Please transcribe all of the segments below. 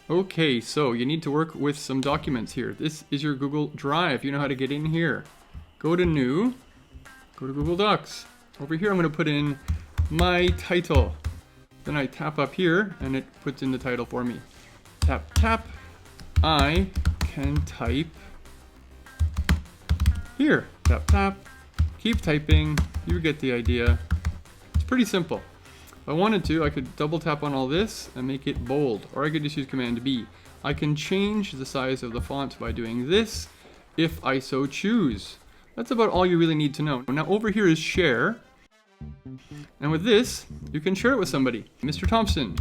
Okay, so you need to work with some documents here. This is your Google Drive. You know how to get in here. Go to New, go to Google Docs. Over here I'm going to put in my title. Then I tap up here and it puts in the title for me. Tap, tap. I can type here. Tap, tap. Keep typing. You get the idea. It's pretty simple. If I wanted to, I could double tap on all this and make it bold, or I could just use Command B. I can change the size of the font by doing this if I so choose. That's about all you really need to know. Now over here is share. And with this, you can share it with somebody. Mr. Thompson.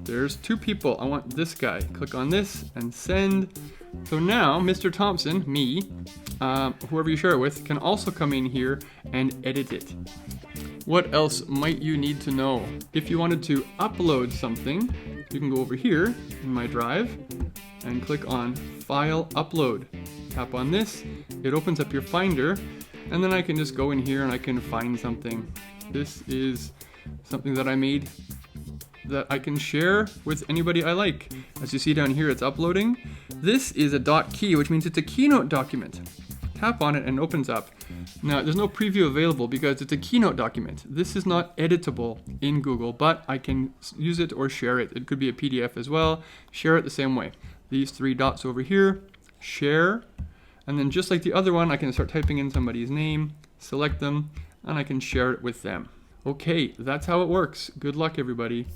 There's two people. I want this guy. Click on this and send. So now, Mr. Thompson, me, whoever you share it with, can also come in here and edit it. What else might you need to know? If you wanted to upload something, you can go over here in my drive and click on File Upload. Tap on this, it opens up your Finder, and then I can just go in here and I can find something. This is something that I made that I can share with anybody I like. As you see down here, it's uploading. This is a .key, which means it's a Keynote document. Tap on it and it opens up. Now, there's no preview available because it's a Keynote document. This is not editable in Google, but I can use it or share it. It could be a PDF as well. Share it the same way. These three dots over here, share, and then just like the other one, I can start typing in somebody's name, select them, and I can share it with them. Okay, that's how it works. Good luck, everybody.